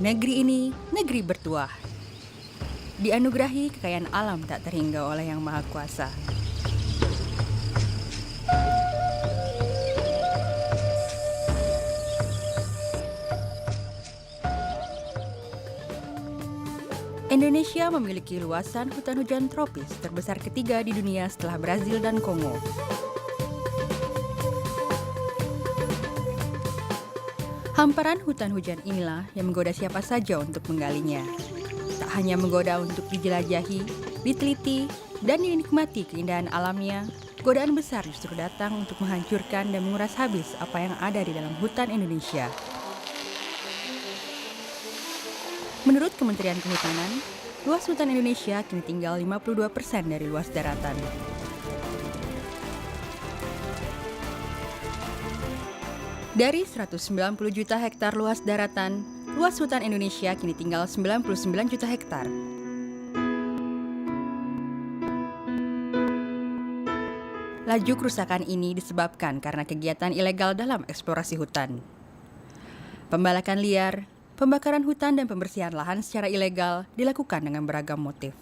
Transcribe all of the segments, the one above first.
Negeri ini negeri bertuah. Dianugerahi kekayaan alam tak terhingga oleh Yang Maha Kuasa. Indonesia memiliki luasan hutan hujan tropis terbesar ketiga di dunia setelah Brazil dan Kongo. Hamparan hutan hujan inilah yang menggoda siapa saja untuk menggalinya. Tak hanya menggoda untuk dijelajahi, diteliti, dan dinikmati keindahan alamnya, godaan besar justru datang untuk menghancurkan dan menguras habis apa yang ada di dalam hutan Indonesia. Menurut Kementerian Kehutanan, luas hutan Indonesia kini tinggal 52% dari luas daratan. Dari 190 juta hektar luas daratan, luas hutan Indonesia kini tinggal 99 juta hektar. Laju kerusakan ini disebabkan karena kegiatan ilegal dalam eksplorasi hutan. Pembalakan liar, pembakaran hutan dan pembersihan lahan secara ilegal dilakukan dengan beragam motif.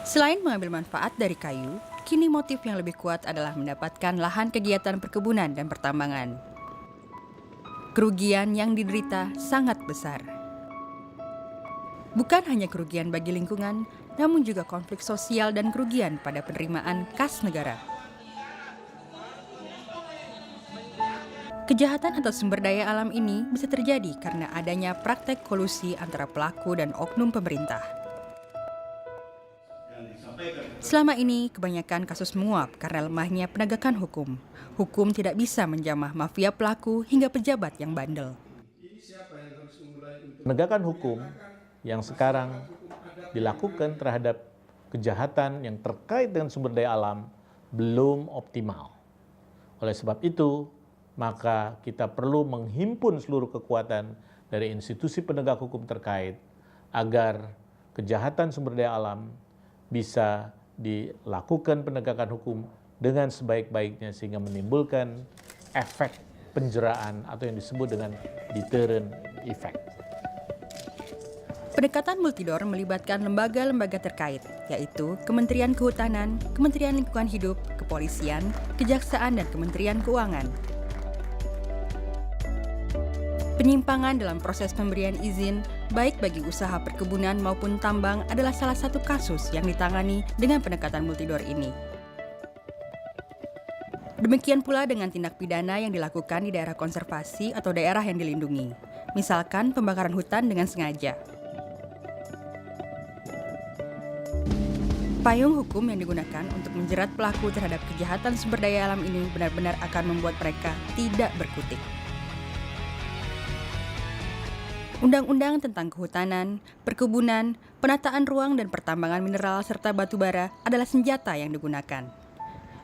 Selain mengambil manfaat dari kayu, kini motif yang lebih kuat adalah mendapatkan lahan kegiatan perkebunan dan pertambangan. Kerugian yang diderita sangat besar. Bukan hanya kerugian bagi lingkungan, namun juga konflik sosial dan kerugian pada penerimaan kas negara. Kejahatan atas sumber daya alam ini bisa terjadi karena adanya praktek kolusi antara pelaku dan oknum pemerintah. Selama ini, kebanyakan kasus menguap karena lemahnya penegakan hukum. Hukum tidak bisa menjamah mafia pelaku hingga pejabat yang bandel. Penegakan hukum yang sekarang dilakukan terhadap kejahatan yang terkait dengan sumber daya alam belum optimal. Oleh sebab itu, maka kita perlu menghimpun seluruh kekuatan dari institusi penegak hukum terkait agar kejahatan sumber daya alam bisa dilakukan penegakan hukum dengan sebaik-baiknya sehingga menimbulkan efek penjeraan atau yang disebut dengan deterrent effect. Pendekatan multidor melibatkan lembaga-lembaga terkait, yaitu Kementerian Kehutanan, Kementerian Lingkungan Hidup, Kepolisian, Kejaksaan, dan Kementerian Keuangan. Penyimpangan dalam proses pemberian izin, baik bagi usaha perkebunan maupun tambang adalah salah satu kasus yang ditangani dengan pendekatan multidor ini. Demikian pula dengan tindak pidana yang dilakukan di daerah konservasi atau daerah yang dilindungi, misalkan pembakaran hutan dengan sengaja. Payung hukum yang digunakan untuk menjerat pelaku terhadap kejahatan sumber daya alam ini benar-benar akan membuat mereka tidak berkutik. Undang-undang tentang kehutanan, perkebunan, penataan ruang dan pertambangan mineral serta batu bara adalah senjata yang digunakan.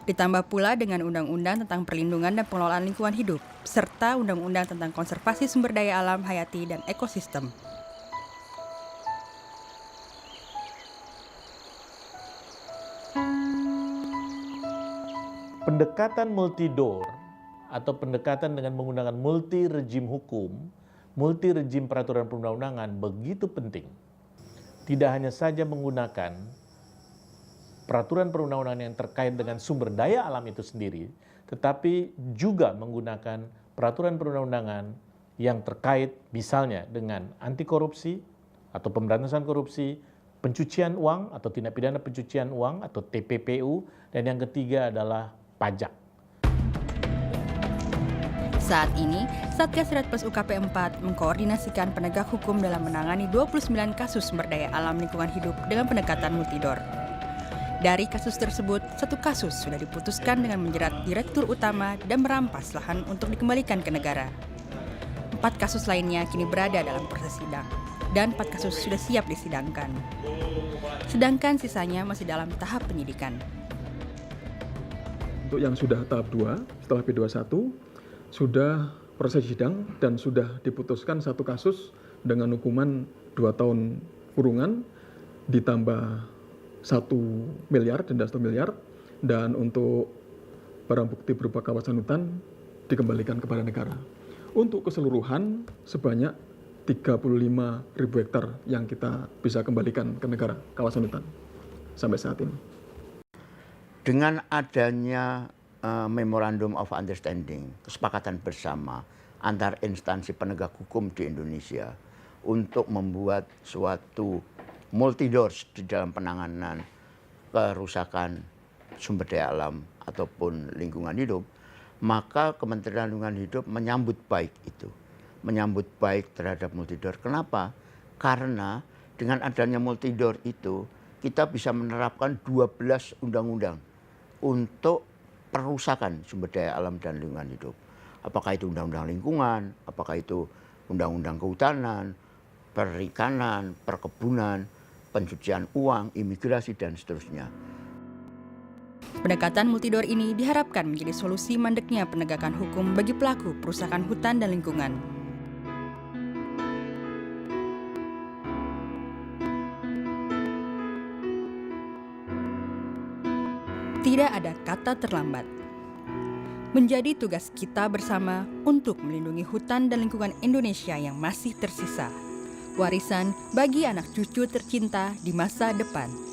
Ditambah pula dengan undang-undang tentang perlindungan dan pengelolaan lingkungan hidup, serta undang-undang tentang konservasi sumber daya alam hayati dan ekosistem. Pendekatan multidor atau pendekatan dengan menggunakan multi-rejim hukum, multi-rejim peraturan perundang-undangan begitu penting. Tidak hanya saja menggunakan peraturan perundang-undangan yang terkait dengan sumber daya alam itu sendiri, tetapi juga menggunakan peraturan perundang-undangan yang terkait misalnya dengan anti korupsi atau pemberantasan korupsi, pencucian uang atau tindak pidana pencucian uang atau TPPU, dan yang ketiga adalah pajak. Saat ini, Satgas Redpers UKP 4 mengkoordinasikan penegak hukum dalam menangani 29 kasus sumber daya alam lingkungan hidup dengan pendekatan multidor. Dari kasus tersebut, satu kasus sudah diputuskan dengan menjerat direktur utama dan merampas lahan untuk dikembalikan ke negara. 4 kasus lainnya kini berada dalam proses sidang, dan 4 kasus sudah siap disidangkan. Sedangkan sisanya masih dalam tahap penyidikan. Untuk yang sudah tahap 2, setelah P21, sudah proses sidang dan sudah diputuskan satu kasus dengan hukuman 2 tahun kurungan ditambah 1 miliar, denda 1 miliar, dan untuk barang bukti berupa kawasan hutan dikembalikan kepada negara. Untuk keseluruhan sebanyak 35.000 hektar yang kita bisa kembalikan ke negara kawasan hutan sampai saat ini. Dengan adanya Memorandum of Understanding, kesepakatan bersama antar instansi penegak hukum di Indonesia untuk membuat suatu multi-doors di dalam penanganan kerusakan sumber daya alam ataupun lingkungan hidup, maka Kementerian Lingkungan Hidup menyambut baik itu. Menyambut baik terhadap multi-door. Kenapa? Karena dengan adanya multi-door itu, kita bisa menerapkan 12 undang-undang untuk perusakan sumber daya alam dan lingkungan hidup. Apakah itu undang-undang lingkungan, apakah itu undang-undang kehutanan, perikanan, perkebunan, pencucian uang, imigrasi, dan seterusnya. Pendekatan multidor ini diharapkan menjadi solusi mandeknya penegakan hukum bagi pelaku perusakan hutan dan lingkungan. Tidak ada kata terlambat. Menjadi tugas kita bersama untuk melindungi hutan dan lingkungan Indonesia yang masih tersisa. Warisan bagi anak cucu tercinta di masa depan.